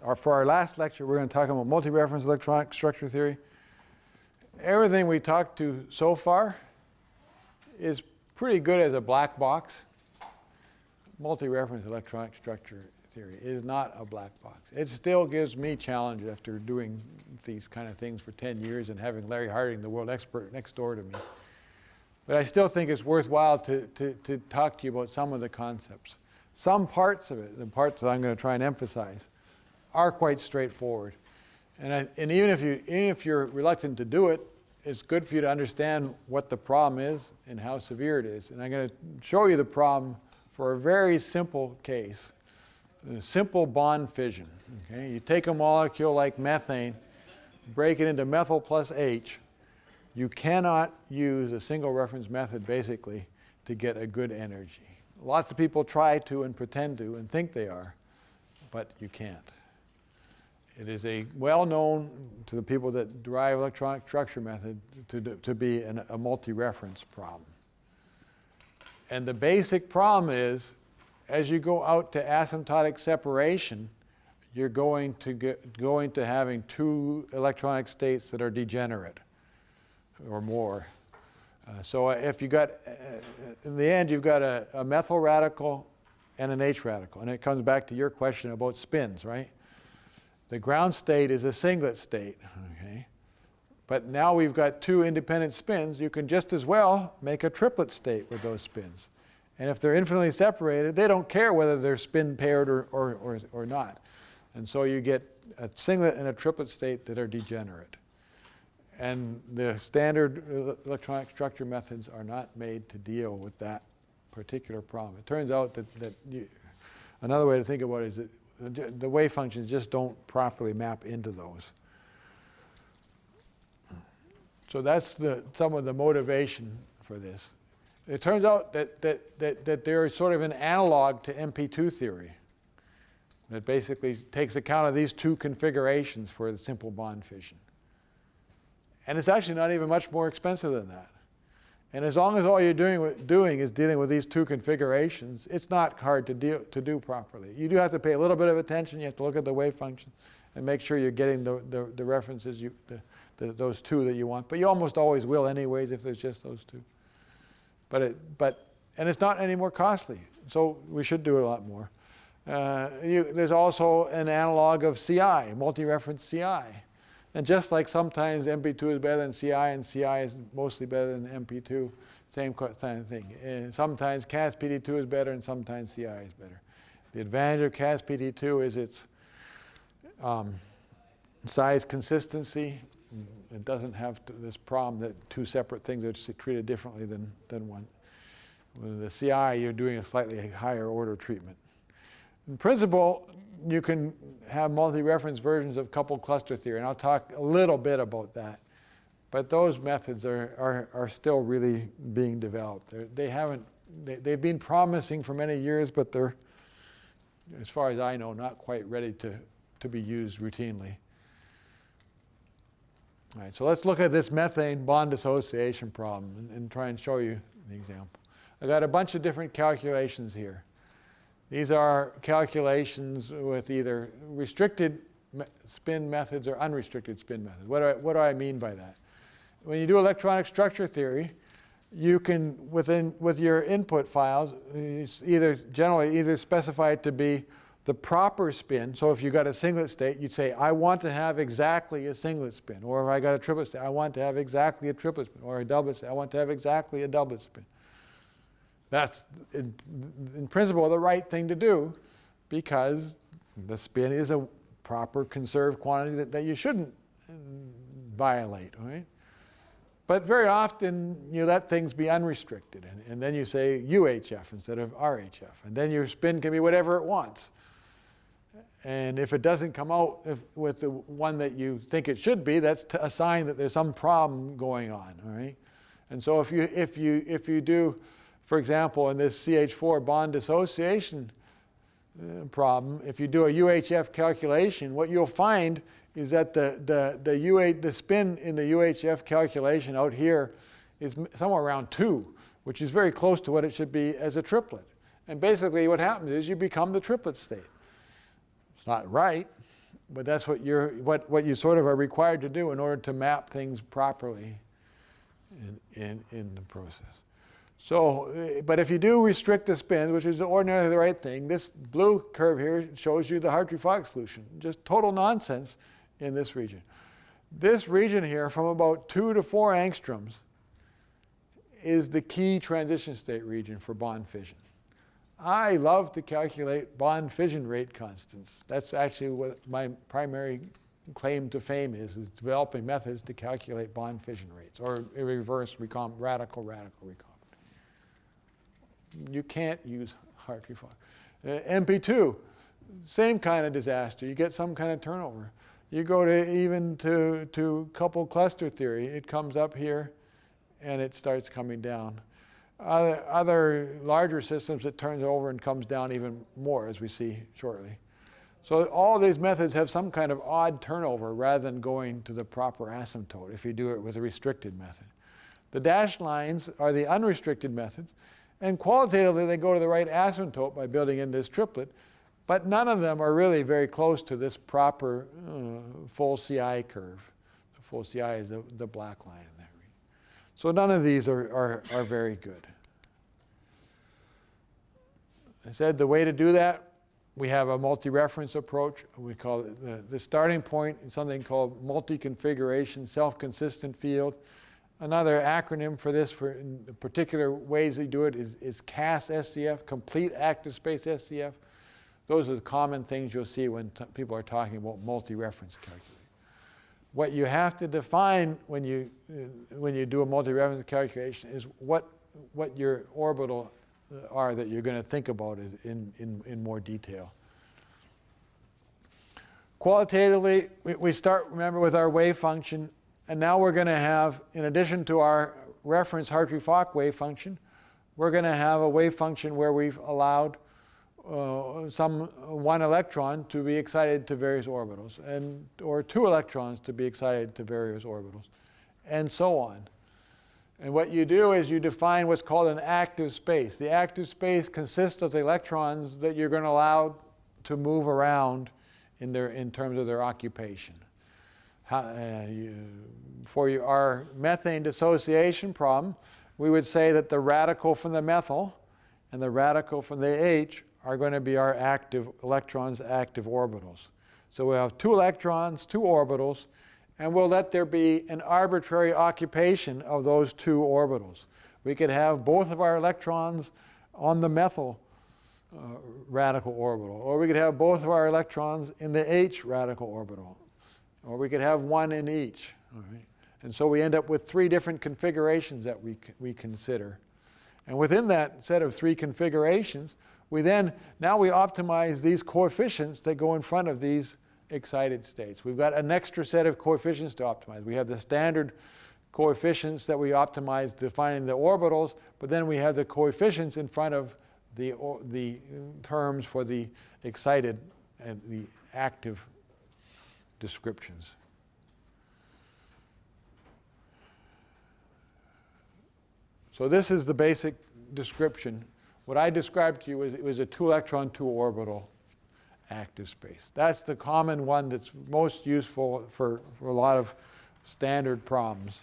or for our last lecture, we're going to talk about multi-reference electronic structure theory. Everything we talked to so far is pretty good as a black box. Multi-reference electronic structure theory is not a black box. It still gives me challenge after doing these kind of things for 10 years and having Larry Harding, the world expert, next door to me. But I still think it's worthwhile to talk to you about some of the concepts. Some parts of it, the parts that I'm going to try and emphasize, are quite straightforward. And even if you're reluctant to do it, it's good for you to understand what the problem is and how severe it is. And I'm going to show you the problem for a very simple case, a simple bond fission. Okay? You take a molecule like methane, break it into methyl plus H. You cannot use a single reference method, basically, to get a good energy. Lots of people try to and pretend to and think they are, but you can't. It is a well-known to the people that derive electronic structure method to be a multi-reference problem. And the basic problem is, as you go out to asymptotic separation, you're going to having two electronic states that are degenerate or more. So if you got, in the end, you've got a methyl radical and an H radical. And it comes back to your question about spins, right? The ground state is a singlet state, okay? But now we've got two independent spins. You can just as well make a triplet state with those spins. And if they're infinitely separated, they don't care whether they're spin paired or not. And so you get a singlet and a triplet state that are degenerate. And the standard electronic structure methods are not made to deal with that particular problem. It turns out that another way to think about it is that the wave functions just don't properly map into those. So that's some of the motivation for this. It turns out that there is sort of an analog to MP2 theory that basically takes account of these two configurations for the simple bond fission. And it's actually not even much more expensive than that. And as long as all you're doing is dealing with these two configurations, it's not hard to do properly. You do have to pay a little bit of attention. You have to look at the wave function and make sure you're getting the references, those two that you want. But you almost always will anyways if there's just those two. And it's not any more costly. So we should do it a lot more. There's also an analog of CI, multi-reference CI. And just like sometimes MP2 is better than CI and CI is mostly better than MP2, same kind of thing. And sometimes CAS-PD2 is better and sometimes CI is better. The advantage of CAS-PD2 is its size consistency. It doesn't have this problem that two separate things are treated differently than one. With the CI, you're doing a slightly higher order treatment. In principle, you can have multi-reference versions of coupled cluster theory, and I'll talk a little bit about that. But those methods are still really being developed. They've been promising for many years, but they're, as far as I know, not quite ready to be used routinely. All right, so let's look at this methane bond dissociation problem and try and show you the example. I got a bunch of different calculations here. These are calculations with either restricted spin methods or unrestricted spin methods. What do I mean by that? When you do electronic structure theory, you can, with your input files, generally either specify it to be the proper spin. So if you got a singlet state, you'd say, I want to have exactly a singlet spin. Or if I got a triplet state, I want to have exactly a triplet spin. Or a doublet state, I want to have exactly a doublet spin. That's, in principle, the right thing to do because the spin is a proper conserved quantity that you shouldn't violate, right? But very often, you let things be unrestricted. And then you say UHF instead of RHF. And then your spin can be whatever it wants. And if it doesn't come out with the one that you think it should be, that's a sign that there's some problem going on, all right? And so if you do, for example, in this CH4 bond dissociation problem, if you do a UHF calculation, what you'll find is that the spin in the UHF calculation out here is somewhere around 2, which is very close to what it should be as a triplet. And basically what happens is you become the triplet state. It's not right, But that's what you sort of are required to do in order to map things properly in the process. So, but if you do restrict the spins, which is ordinarily the right thing, this blue curve here shows you the Hartree-Fock solution. Just total nonsense in this region. This region here, from about 2 to 4 angstroms, is the key transition state region for bond fission. I love to calculate bond fission rate constants. That's actually what my primary claim to fame is developing methods to calculate bond fission rates, or in reverse, radical recombinant. You can't use Hartree-Fock. MP2, same kind of disaster. You get some kind of turnover. You go to couple cluster theory. It comes up here, and it starts coming down. Other larger systems, it turns over and comes down even more, as we see shortly. So all these methods have some kind of odd turnover rather than going to the proper asymptote if you do it with a restricted method. The dashed lines are the unrestricted methods, and qualitatively they go to the right asymptote by building in this triplet, but none of them are really very close to this proper full CI curve. The full CI is the black line in that region. So none of these are very good. I said the way to do that, we have a multi-reference approach. We call it the starting point is something called multi-configuration, self-consistent field. Another acronym for this, for in particular ways they do it, is CAS-SCF, Complete Active Space SCF. Those are the common things you'll see when people are talking about multi-reference calculation. What you have to define when you do a multi-reference calculation is what your orbital are that you're going to think about it in more detail. Qualitatively, we start, remember, with our wave function, and now we're going to have, in addition to our reference Hartree-Fock wave function, we're going to have a wave function where we've allowed one electron to be excited to various orbitals, or 2 electrons to be excited to various orbitals, and so on. And what you do is you define what's called an active space. The active space consists of the electrons that you're going to allow to move around in terms of their occupation. For our methane dissociation problem, we would say that the radical from the methyl and the radical from the H are going to be our active electrons, active orbitals. So we have 2 electrons, 2 orbitals, and we'll let there be an arbitrary occupation of those 2 orbitals. We could have both of our electrons on the methyl radical orbital, or we could have both of our electrons in the H radical orbital, or we could have one in each. All right? And so we end up with 3 different configurations that we consider. And within that set of 3 configurations, now we optimize these coefficients that go in front of these excited states. We've got an extra set of coefficients to optimize. We have the standard coefficients that we optimize defining the orbitals, but then we have the coefficients in front of the terms for the excited and the active descriptions. So this is the basic description. What I described to you was a 2-electron, 2-orbital active space. That's the common one that's most useful for a lot of standard problems.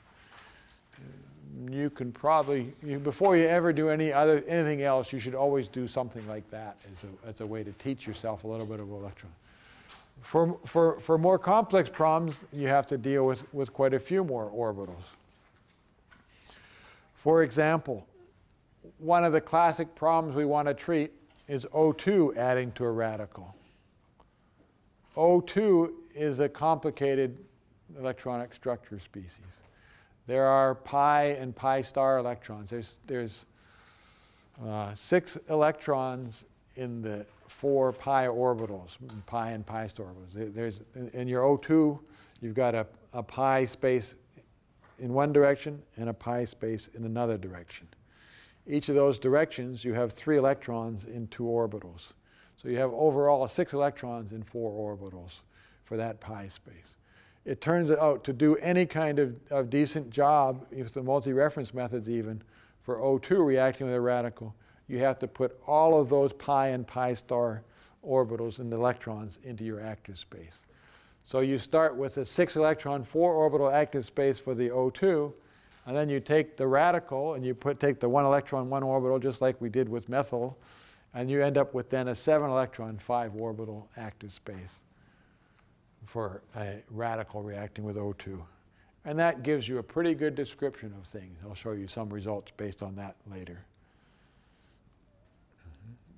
You can probably, before you ever do anything else, you should always do something like that as a way to teach yourself a little bit of electron. For more complex problems, you have to deal with quite a few more orbitals. For example, one of the classic problems we want to treat is O2 adding to a radical. O2 is a complicated electronic structure species. There are pi and pi star electrons. There's 6 electrons in the 4 pi orbitals, pi and pi star orbitals. In your O2, you've got a pi space in one direction and a pi space in another direction. Each of those directions, you have 3 electrons in 2 orbitals. So you have overall 6 electrons in 4 orbitals for that pi space. It turns out to do any kind of decent job, if the multi-reference methods even, for O2 reacting with a radical, you have to put all of those pi and pi star orbitals and the electrons into your active space. So you start with a 6-electron, 4-orbital active space for the O2, and then you take the radical and you take the 1-electron, 1-orbital, just like we did with methyl, and you end up with then a 7-electron, 5-orbital active space for a radical reacting with O2. And that gives you a pretty good description of things. I'll show you some results based on that later.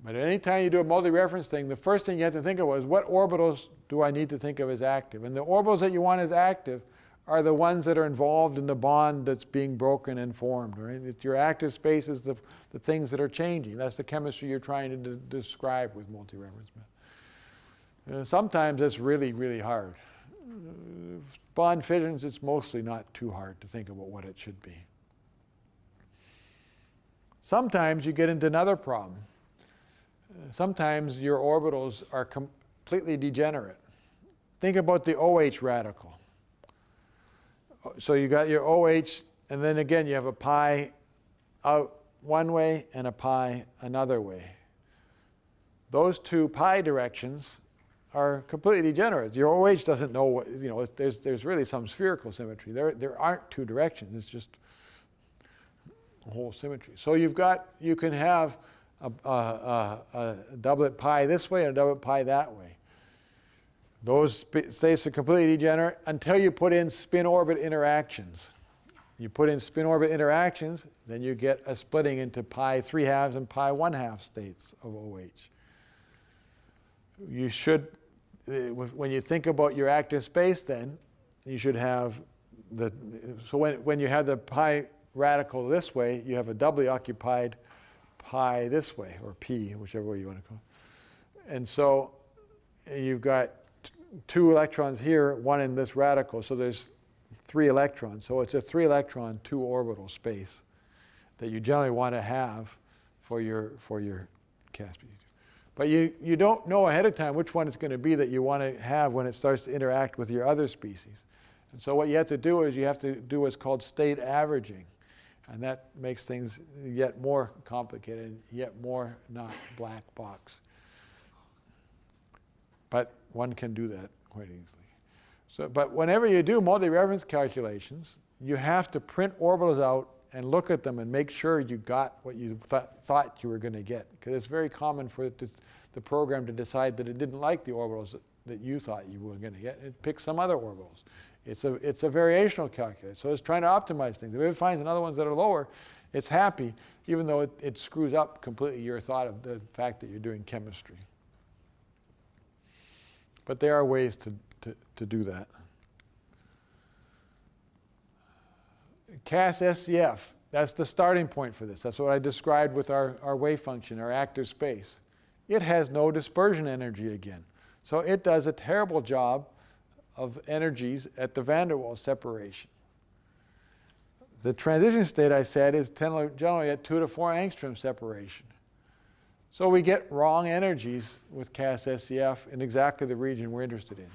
But anytime you do a multi-reference thing, the first thing you have to think of is what orbitals do I need to think of as active? And the orbitals that you want as active are the ones that are involved in the bond that's being broken and formed. Right? It's your active space is the things that are changing. That's the chemistry you're trying to describe with multi-reference. Sometimes it's really, really hard. Bond fissions, it's mostly not too hard to think about what it should be. Sometimes you get into another problem. Sometimes your orbitals are completely degenerate. Think about the OH radical. So you got your OH, and then again you have a pi out one way and a pi another way. Those two pi directions are completely degenerate. Your OH doesn't know what, you know, there's really some spherical symmetry. There aren't two directions. It's just a whole symmetry. So you can have a doublet pi this way and a doublet pi that way. Those states are completely degenerate until you put in spin-orbit interactions. You put in spin-orbit interactions, then you get a splitting into pi 3/2 and pi 1/2 states of OH. You should, when you think about your active space then, you should have so when you have the pi radical this way, you have a doubly occupied pi this way, or p, whichever way you want to call it. And so you've got 2 electrons here, 1 in this radical, so there's 3 electrons. So it's a 3-electron, 2-orbital space that you generally want to have for your CASP. But you don't know ahead of time which one it's going to be that you want to have when it starts to interact with your other species. And so what you have to do is you have to do what's called state averaging. And that makes things yet more complicated, yet more not black box. But one can do that quite easily. So, but whenever you do multi-reference calculations, you have to print orbitals out and look at them and make sure you got what you thought you were going to get. Because it's very common for the program to decide that it didn't like the orbitals that you thought you were going to get. It picks some other orbitals. It's a variational calculator, so it's trying to optimize things. If it finds another ones that are lower, it's happy, even though it screws up completely your thought of the fact that you're doing chemistry. But there are ways to do that. CAS-SCF, that's the starting point for this. That's what I described with our wave function, our active space. It has no dispersion energy again. So it does a terrible job of energies at the van der Waals separation. The transition state, I said, is generally at 2 to 4 angstrom separation. So we get wrong energies with CAS-SCF in exactly the region we're interested in.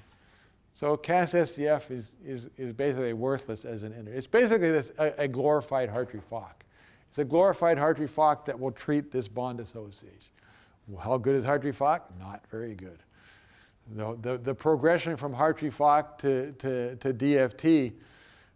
So CAS-SCF is basically worthless as an energy. It's basically a glorified Hartree-Fock. It's a glorified Hartree-Fock that will treat this bond association. Well, how good is Hartree-Fock? Not very good. The progression from Hartree-Fock to DFT,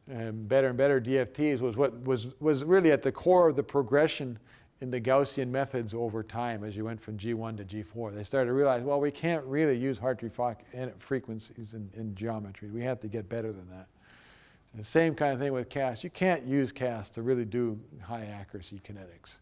better and better DFTs, was what was really at the core of the progression in the Gaussian methods over time as you went from G1 to G4. They started to realize, well, we can't really use Hartree-Fock frequencies in geometry. We have to get better than that. And the same kind of thing with CAS. You can't use CAS to really do high accuracy kinetics.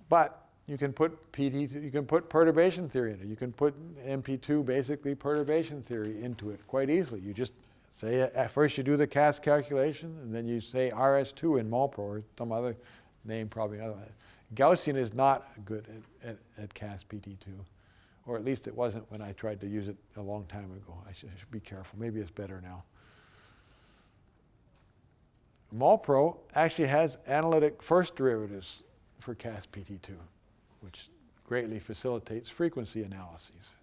But you can put you can put perturbation theory in it. You can put MP2, basically perturbation theory, into it quite easily. You just say, at first you do the CAS calculation, and then you say RS2 in MALPRO, or some other name, probably another one. Gaussian is not good at CAS PT2, or at least it wasn't when I tried to use it a long time ago. I should be careful. Maybe it's better now. MALPRO actually has analytic first derivatives for CAS PT2, which greatly facilitates frequency analyses.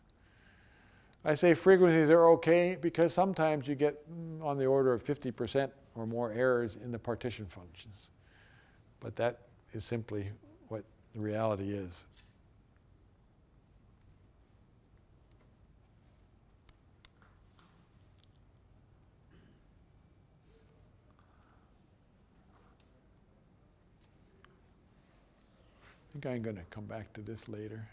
I say frequencies are okay because sometimes you get on the order of 50% or more errors in the partition functions. But that is simply what the reality is. think I'm going to come back to this later.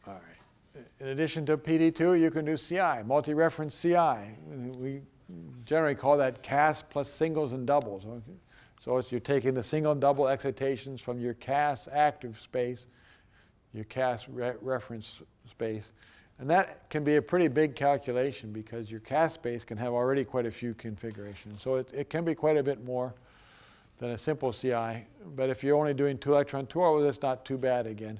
All right. In addition to PD2, you can do CI, multi-reference CI. We generally call that CAS plus singles and doubles. Okay? So you're taking the single and double excitations from your CAS active space, your CAS reference space. And that can be a pretty big calculation because your CAS space can have already quite a few configurations. So it can be quite a bit more than a simple CI. But if you're only doing 2 electron 2 orbitals, that's not too bad again.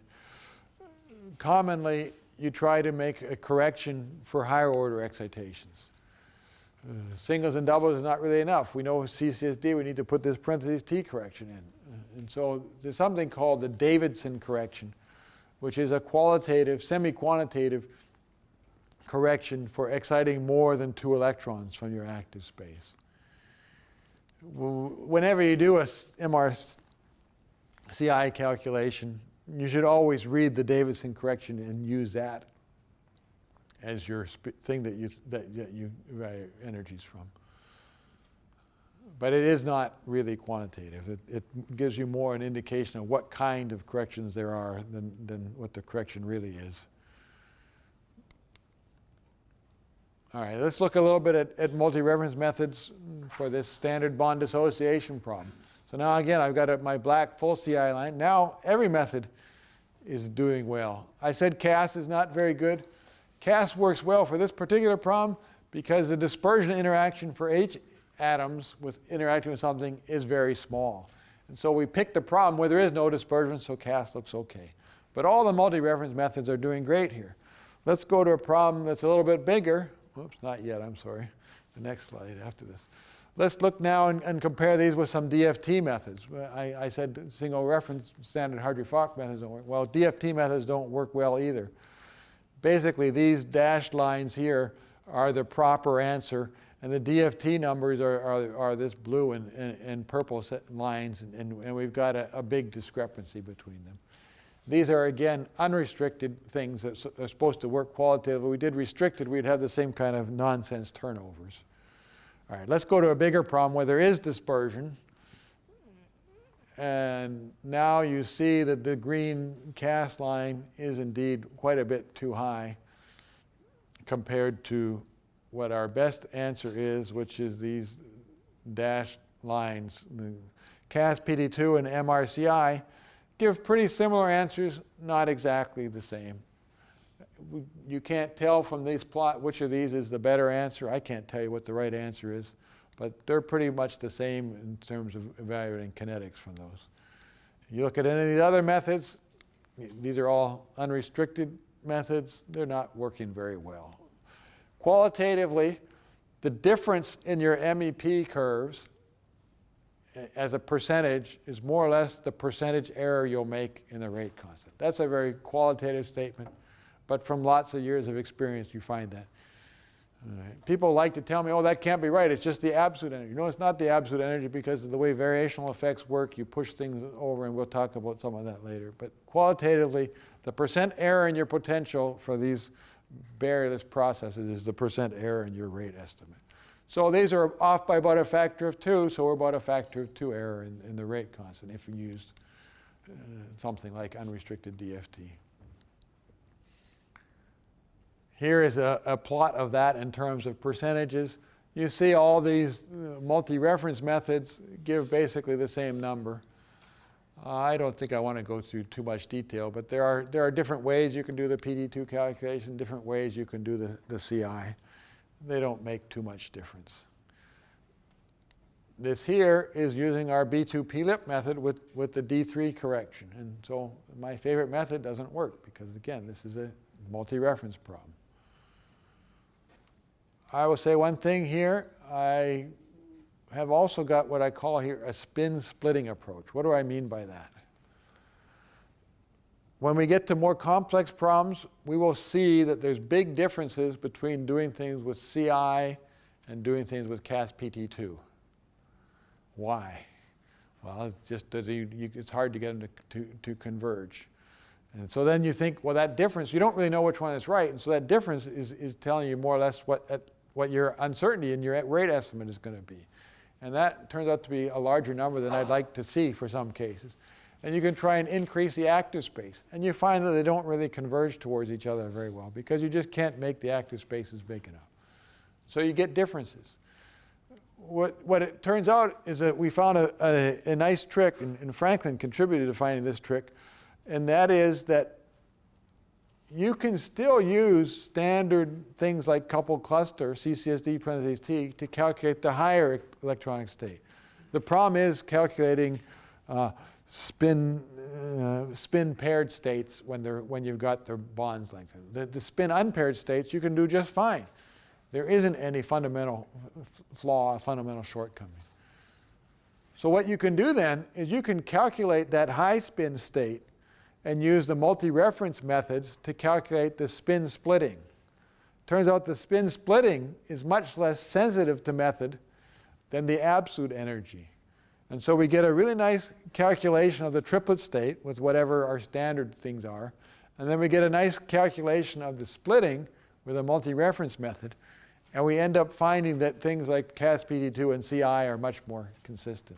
Commonly, you try to make a correction for higher order excitations. Singles and doubles is not really enough. We know CCSD, we need to put this parentheses T correction in. And so there's something called the Davidson correction, which is a qualitative, semi-quantitative correction for exciting more than 2 electrons from your active space. Whenever you do a MRCI calculation, you should always read the Davidson correction and use that as your thing that you evaluate energies from. But it is not really quantitative. It gives you more an indication of what kind of corrections there are than what the correction really is. All right, let's look a little bit at multi-reference methods for this standard bond dissociation problem. So now again, I've got my black full CI line. Now every method is doing well. I said CAS is not very good. CAS works well for this particular problem because the dispersion interaction for H atoms with interacting with something is very small. And so we picked the problem where there is no dispersion, so CAS looks okay. But all the multi-reference methods are doing great here. Let's go to a problem that's a little bit bigger. Whoops, not yet, I'm sorry. The next slide after this. Let's look now and compare these with some DFT methods. I said single reference standard Hartree-Fock methods don't work. Well, DFT methods don't work well either. Basically, these dashed lines here are the proper answer, and the DFT numbers are this blue and purple lines, and we've got a big discrepancy between them. These are, again, unrestricted things that are supposed to work qualitatively. If we did restricted, we'd have the same kind of nonsense turnovers. All right, let's go to a bigger problem where there is dispersion. And now you see that the green CAS line is indeed quite a bit too high compared to what our best answer is, which is these dashed lines. The CAS PD2 and MRCI give pretty similar answers, not exactly the same. You can't tell from these plot which of these is the better answer. I can't tell you what the right answer is, but they're pretty much the same in terms of evaluating kinetics from those. You look at any of the other methods, these are all unrestricted methods, they're not working very well. Qualitatively, the difference in your MEP curves as a percentage is more or less the percentage error you'll make in the rate constant. That's a very qualitative statement, but from lots of years of experience you find that. All right. People like to tell me, oh, that can't be right, it's just the absolute energy. No, it's not the absolute energy because of the way variational effects work. You push things over, and we'll talk about some of that later. But qualitatively, the percent error in your potential for these barrierless processes is the percent error in your rate estimate. So these are off by about a factor of 2, so we're about a factor of 2 error in the rate constant if we used something like unrestricted DFT. Here is a plot of that in terms of percentages. You see all these multi-reference methods give basically the same number. I don't think I want to go through too much detail, but there are different ways you can do the PD2 calculation, different ways you can do the CI. They don't make too much difference. This here is using our B2P-lip method with the D3 correction. And so my favorite method doesn't work because, again, this is a multi-reference problem. I will say one thing here. I have also got what I call here a spin splitting approach. What do I mean by that? When we get to more complex problems, we will see that there's big differences between doing things with CI and doing things with CAS PT2. Why? Well, it's just that it's hard to get them to converge. And so then you think, well, that difference, you don't really know which one is right. And so that difference is telling you more or less what your uncertainty in your rate estimate is going to be. And that turns out to be a larger number than I'd like to see for some cases. And you can try and increase the active space. And you find that they don't really converge towards each other very well because you just can't make the active spaces big enough. So you get differences. What it turns out is that we found a nice trick, and Franklin contributed to finding this trick, and that is that you can still use standard things like coupled cluster, CCSD parentheses T, to calculate the higher electronic state. The problem is calculating spin paired states when you've got their bonds length. The spin unpaired states you can do just fine. There isn't any fundamental flaw, fundamental shortcoming. So what you can do then is you can calculate that high spin state and use the multi-reference methods to calculate the spin splitting. Turns out the spin splitting is much less sensitive to method than the absolute energy. And so we get a really nice calculation of the triplet state with whatever our standard things are. And then we get a nice calculation of the splitting with a multi-reference method. And we end up finding that things like CAS-PT2 and CI are much more consistent.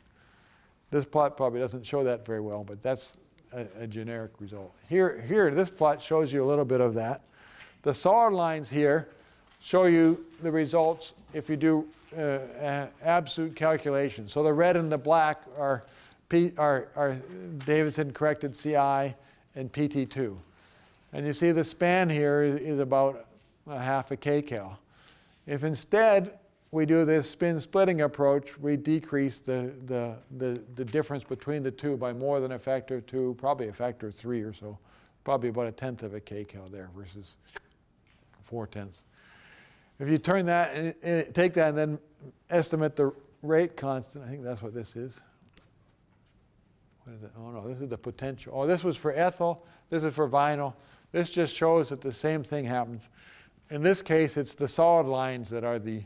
This plot probably doesn't show that very well, but that's a generic result. Here, this plot shows you a little bit of that. The solid lines here show you the results if you do absolute calculations. So the red and the black are Davidson-corrected CI and PT2. And you see the span here is about a half a kcal. If instead we do this spin splitting approach, we decrease the difference between the two by more than a factor of 2, probably a factor of 3 or so, probably about 1/10 of a kcal there versus 4/10. If you turn that and take that and then estimate the rate constant, I think that's what this is. What is it? Oh no, this is the potential. Oh, this was for ethyl, this is for vinyl. This just shows that the same thing happens. In this case, it's the solid lines that are the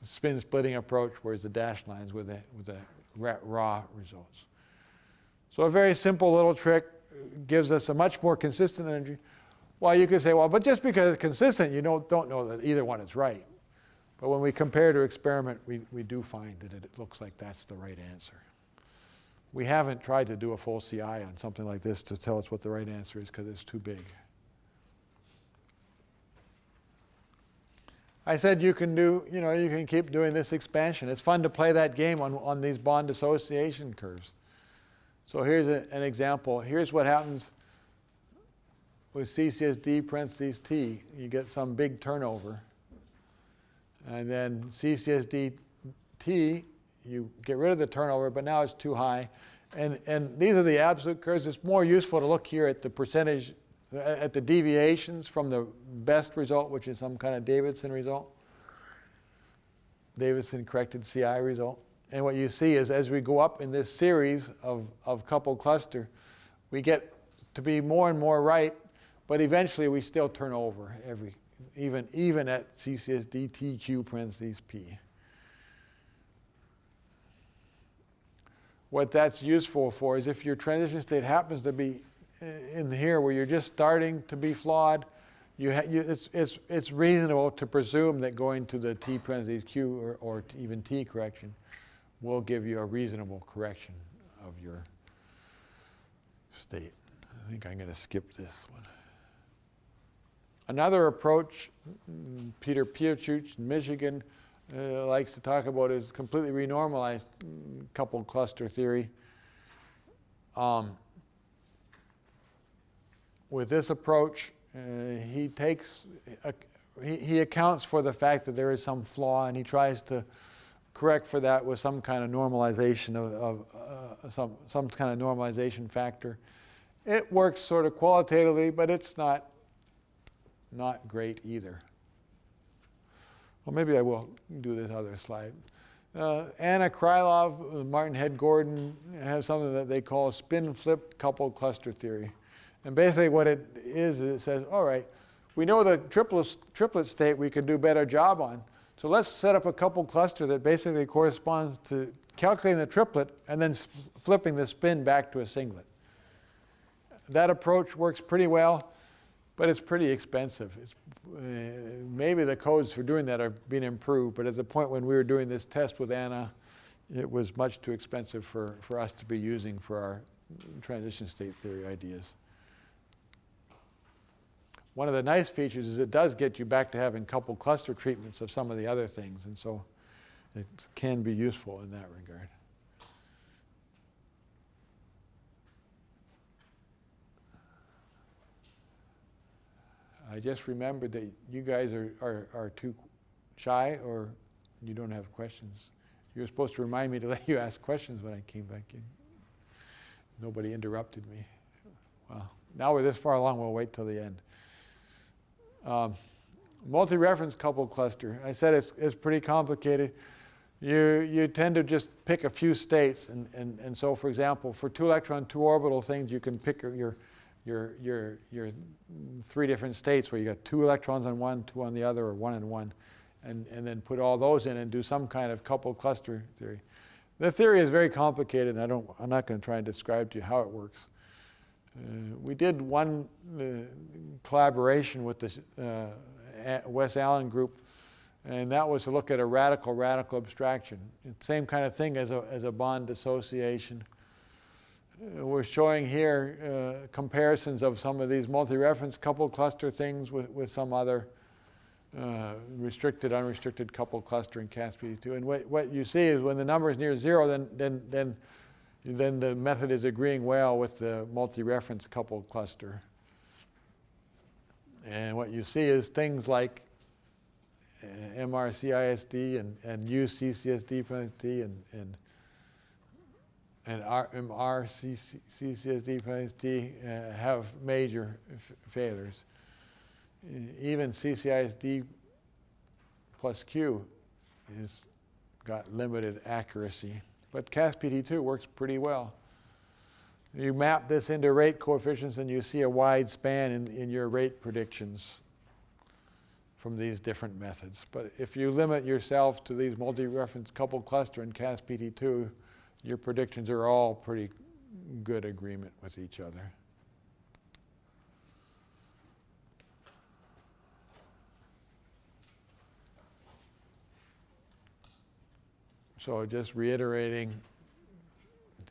spin splitting approach, whereas the dashed lines with the raw results. So a very simple little trick gives us a much more consistent energy. Well, you could say, well, but just because it's consistent, you don't know that either one is right. But when we compare to experiment, we do find that it looks like that's the right answer. We haven't tried to do a full CI on something like this to tell us what the right answer is because it's too big. I said you can you can keep doing this expansion. It's fun to play that game on these bond dissociation curves. So here's an example. Here's what happens with CCSD parentheses T. You get some big turnover. And then CCSD T, you get rid of the turnover, but now it's too high. And these are the absolute curves. It's more useful to look here at the percentage, at the deviations from the best result, which is some kind of Davidson result, Davidson-corrected CI result. And what you see is as we go up in this series of coupled cluster, we get to be more and more right, but eventually we still turn over even at CCSD TQ parentheses P. What that's useful for is if your transition state happens to be in here where you're just starting to be flawed, it's reasonable to presume that going to the T parentheses Q or even T correction will give you a reasonable correction of your state. I think I'm going to skip this one. Another approach, Peter Piachuch in Michigan likes to talk about is completely renormalized coupled cluster theory. With this approach, he accounts for the fact that there is some flaw, and he tries to correct for that with some kind of normalization of some kind of normalization factor. It works sort of qualitatively, but it's not great either. Well, maybe I will do this other slide. Anna Krylov, Martin Head Gordon have something that they call spin-flip coupled cluster theory. And basically what it is it says, all right, we know the triplet state we could do a better job on. So let's set up a coupled cluster that basically corresponds to calculating the triplet and then flipping the spin back to a singlet. That approach works pretty well, but it's pretty expensive. Maybe the codes for doing that are being improved, but at the point when we were doing this test with Anna, it was much too expensive for us to be using for our transition state theory ideas. One of the nice features is it does get you back to having coupled cluster treatments of some of the other things, and so it can be useful in that regard. I just remembered that you guys are too shy, or you don't have questions. You were supposed to remind me to let you ask questions when I came back in. Nobody interrupted me. Well, now we're this far along, we'll wait till the end. Multi-reference coupled cluster. I said it's pretty complicated. You tend to just pick a few states, and so, for example, for 2-electron, 2-orbital things, you can pick your 3 different states where you got 2 electrons on one, 2 on the other, or 1 and 1, and then put all those in and do some kind of coupled cluster theory. The theory is very complicated, and I'm not going to try and describe to you how it works. We did one collaboration with the Wes Allen group, and that was to look at a radical abstraction. It's the same kind of thing as a bond dissociation. We're showing here comparisons of some of these multi-reference coupled cluster things with some other restricted, unrestricted coupled cluster in CASPD2. And what you see is when the number is near 0, then the method is agreeing well with the multi-reference coupled cluster. And what you see is things like MRCISD and UCCSD and MRCCSD have major failures. Even CCISD plus Q has got limited accuracy. But CASPD2 works pretty well. You map this into rate coefficients and you see a wide span in your rate predictions from these different methods. But if you limit yourself to these multi-reference coupled cluster and CASPD2, your predictions are all pretty good agreement with each other. So just reiterating,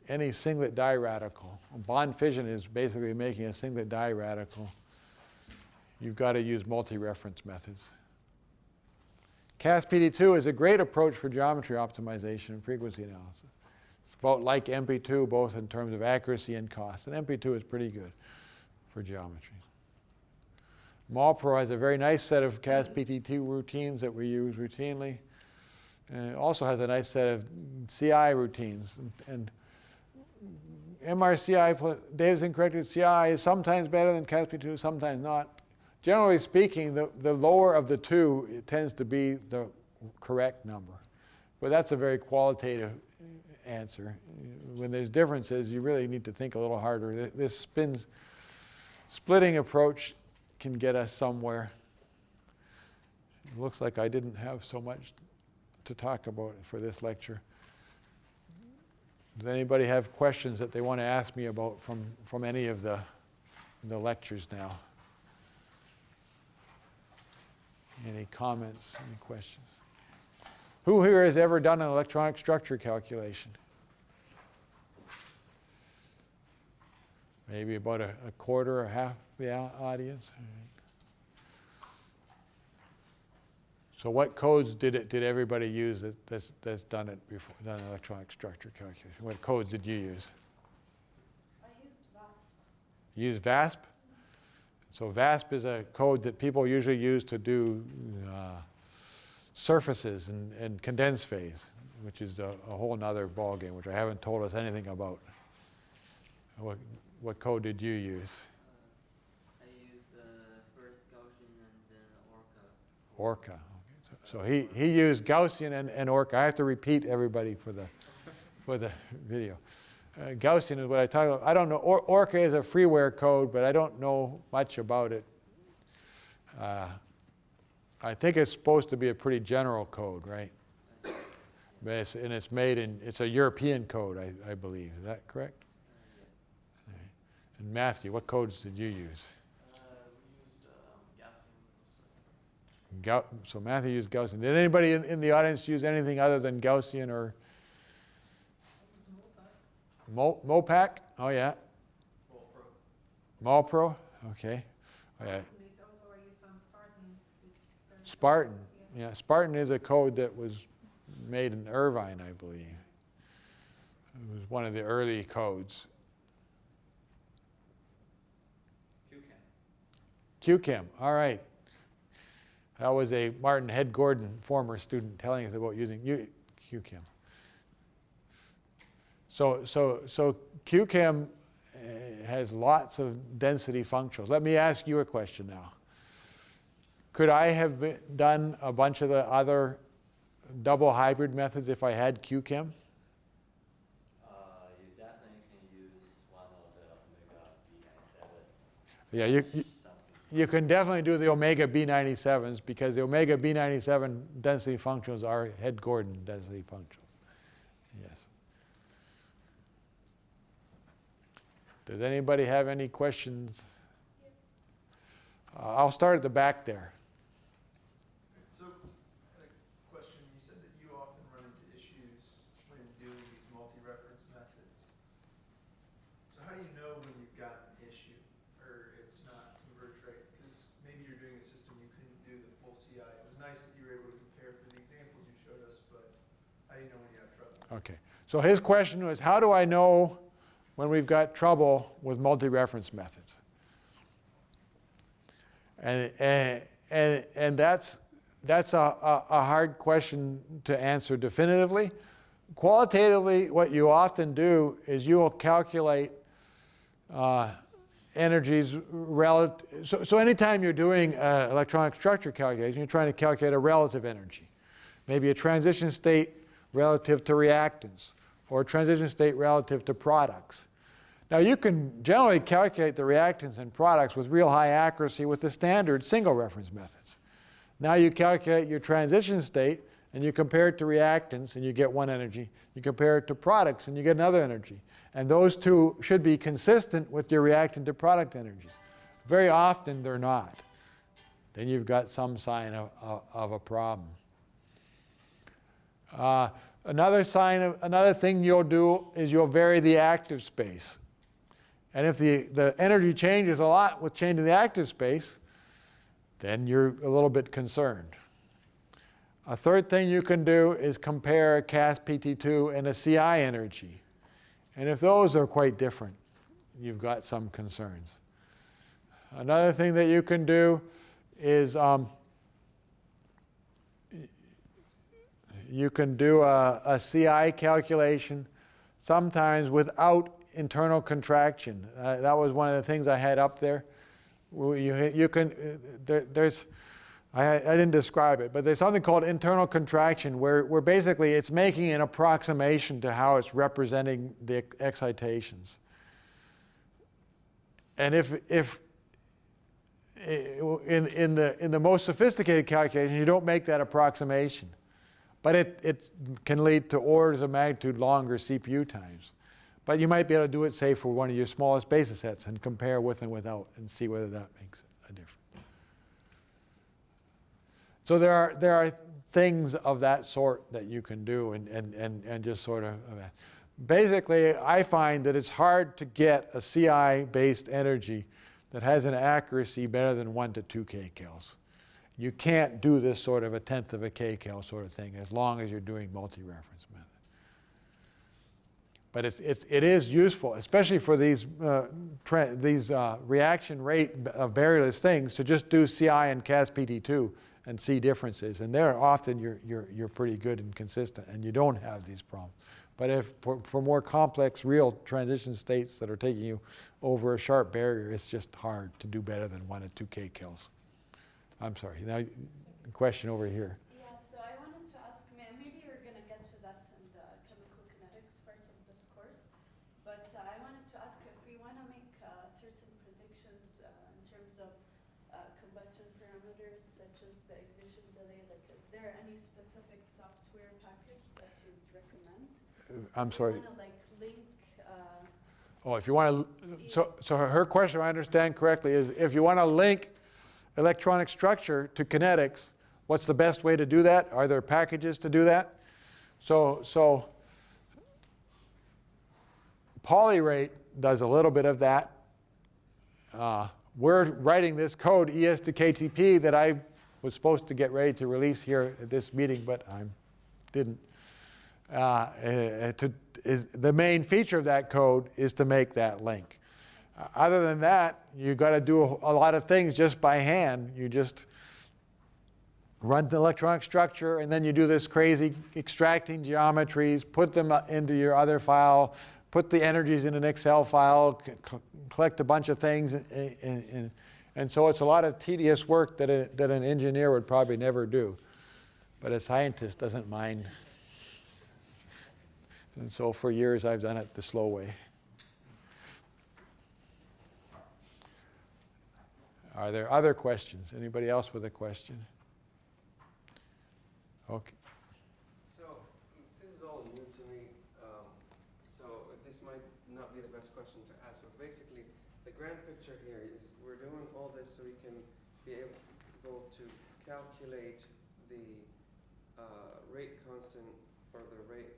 any singlet diradical, bond fission is basically making a singlet diradical. You've got to use multi-reference methods. CASPD2 is a great approach for geometry optimization and frequency analysis. It's about like MP2, both in terms of accuracy and cost. And MP2 is pretty good for geometry. MALPRO has a very nice set of CASPD2 routines that we use routinely. And it also has a nice set of CI routines. And MRCI, Dave's incorrected CI is sometimes better than CASPD2, sometimes not. Generally speaking, the lower of the two, it tends to be the correct number. But that's a very qualitative answer. When there's differences, you really need to think a little harder. This splitting approach can get us somewhere. It looks like I didn't have so much to talk about for this lecture. Does anybody have questions that they want to ask me about from any of the lectures now? Any comments, any questions? Who here has ever done an electronic structure calculation? Maybe about a quarter or half the audience. So what codes did everybody use that's done it before, done an electronic structure calculation? What codes did you use? I used VASP. You used VASP? So VASP is a code that people usually use to do surfaces and condensed phase, which is a whole nother ballgame, which I haven't told us anything about. What code did you use? I used first Gaussian and then Orca. Okay. So he used Gaussian and Orca. I have to repeat everybody for the video. Gaussian is what I talk about. I don't know. Orca is a freeware code, but I don't know much about it. I think it's supposed to be a pretty general code, right? But it's a European code, I believe. Is that correct? Yeah. Right. And Matthew, what codes did you use? We used Gaussian. So Matthew used Gaussian. Did anybody in the audience use anything other than Gaussian or MOPAC? Oh, yeah. MOLPRO? Okay. Oh, yeah. These also are used on Spartan. It's Spartan. Yeah, Spartan is a code that was made in Irvine, I believe. It was one of the early codes. QChem, all right. That was a Martin Head Gordon, former student, telling us about using QChem. So QChem has lots of density functionals. Let me ask you a question now. Could I have done a bunch of the other double hybrid methods if I had QChem? You definitely can use one of the omega B97. Yeah, you can definitely do the omega B97s because the omega B97 density functionals are Head Gordon density functionals. Yes. Does anybody have any questions? I'll start at the back there. So, a question. You said that you often run into issues when doing these multi-reference methods. So how do you know when you've got an issue or it's not converged right? Because maybe you're doing a system you couldn't do the full CI. It was nice that you were able to compare for the examples you showed us, but how do you know when you have trouble? Okay. So his question was, how do I know when we've got trouble with multi-reference methods? And that's a hard question to answer definitively. Qualitatively, what you often do is you will calculate energies relative. So anytime you're doing electronic structure calculation, you're trying to calculate a relative energy. Maybe a transition state relative to reactants, or a transition state relative to products. Now you can generally calculate the reactants and products with real high accuracy with the standard single reference methods. Now you calculate your transition state and you compare it to reactants and you get one energy. You compare it to products and you get another energy. And those two should be consistent with your reactant to product energies. Very often they're not. Then you've got some sign of a problem. Another thing you'll do is you'll vary the active space. And if the energy changes a lot with changing the active space, then you're a little bit concerned. A third thing you can do is compare a CAS-PT2 and a CI energy. And if those are quite different, you've got some concerns. Another thing that you can do is you can do a CI calculation sometimes without internal contraction. That was one of the things I had up there. You can, I didn't describe it, but there's something called internal contraction where basically it's making an approximation to how it's representing the excitations. And if in the most sophisticated calculation, you don't make that approximation. But it can lead to orders of magnitude longer CPU times. But you might be able to do it, say, for one of your smallest basis sets and compare with and without and see whether that makes a difference. So there are things of that sort that you can do and just sort of. Basically, I find that it's hard to get a CI-based energy that has an accuracy better than 1 to 2 kcals. You can't do this sort of a 1/10 of a kcal sort of thing as long as you're doing multi-reference method. But it is useful, especially for these reaction rate of various things, to just do CI and CAS-PT2 and see differences. And there often you're pretty good and consistent, and you don't have these problems. But if for more complex real transition states that are taking you over a sharp barrier, it's just hard to do better than 1 to 2 kcals. I'm sorry. Now, question over here. Yeah, so I wanted to ask, maybe you're going to get to that in the chemical kinetics part of this course, but I wanted to ask if we want to make certain predictions in terms of combustion parameters, such as the ignition delay, like is there any specific software package that you'd recommend? I'm sorry. If you want to like link, Oh, if you want to, so her question, if I understand correctly, is if you want to link electronic structure to kinetics, what's the best way to do that? Are there packages to do that? So Polyrate does a little bit of that. We're writing this code, ES to KTP, that I was supposed to get ready to release here at this meeting, but I didn't. The main feature of that code is to make that link. Other than that, you've got to do a lot of things just by hand. You just run the electronic structure, and then you do this crazy extracting geometries, put them into your other file, put the energies in an Excel file, collect a bunch of things, and so it's a lot of tedious work that an engineer would probably never do. But a scientist doesn't mind. And so for years I've done it the slow way. Are there other questions? Anybody else with a question? Okay. So this is all new to me, so this might not be the best question to ask, but basically the grand picture here is we're doing all this so we can be able to calculate the rate constant or the rate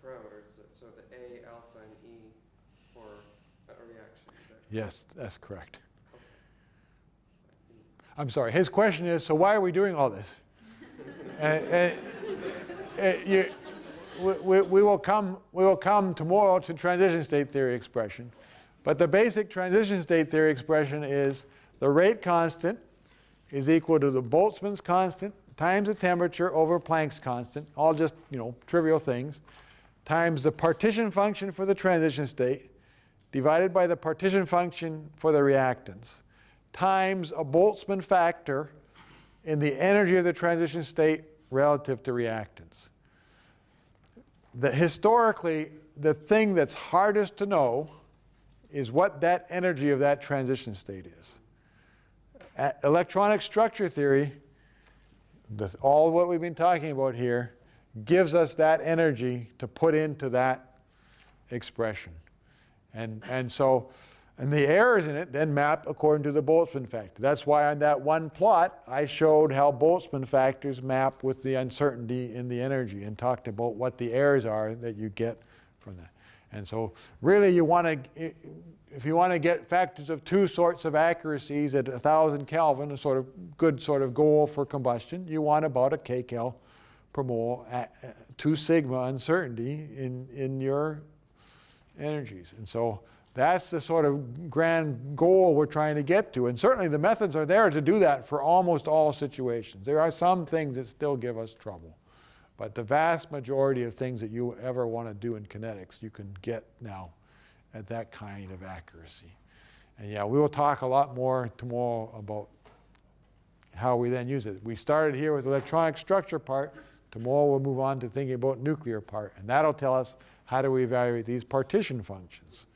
parameters, so the A, alpha, and E for a reaction. Yes, that's correct. I'm sorry, his question is, so why are we doing all this? We will come tomorrow to transition state theory expression. But the basic transition state theory expression is the rate constant is equal to the Boltzmann's constant times the temperature over Planck's constant, all just, trivial things, times the partition function for the transition state divided by the partition function for the reactants, times a Boltzmann factor in the energy of the transition state relative to reactants. Historically, the thing that's hardest to know is what that energy of that transition state is. Electronic structure theory, all what we've been talking about here, gives us that energy to put into that expression. And the errors in it then map according to the Boltzmann factor. That's why on that one plot, I showed how Boltzmann factors map with the uncertainty in the energy and talked about what the errors are that you get from that. And so really if you want to get factors of two sorts of accuracies at 1,000 Kelvin, a good sort of goal for combustion, you want about a kcal per mole at 2 sigma uncertainty in your energies. And so that's the sort of grand goal we're trying to get to. And certainly the methods are there to do that for almost all situations. There are some things that still give us trouble. But the vast majority of things that you ever want to do in kinetics, you can get now at that kind of accuracy. And yeah, we will talk a lot more tomorrow about how we then use it. We started here with the electronic structure part. Tomorrow we'll move on to thinking about nuclear part. And that'll tell us how do we evaluate these partition functions.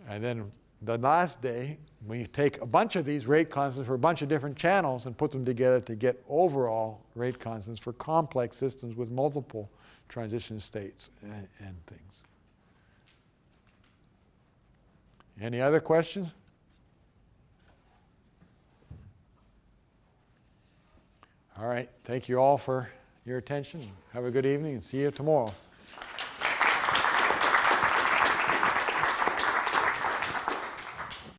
And then the last day, when you take a bunch of these rate constants for a bunch of different channels and put them together to get overall rate constants for complex systems with multiple transition states and things. Any other questions? All right. Thank you all for your attention. Have a good evening and see you tomorrow.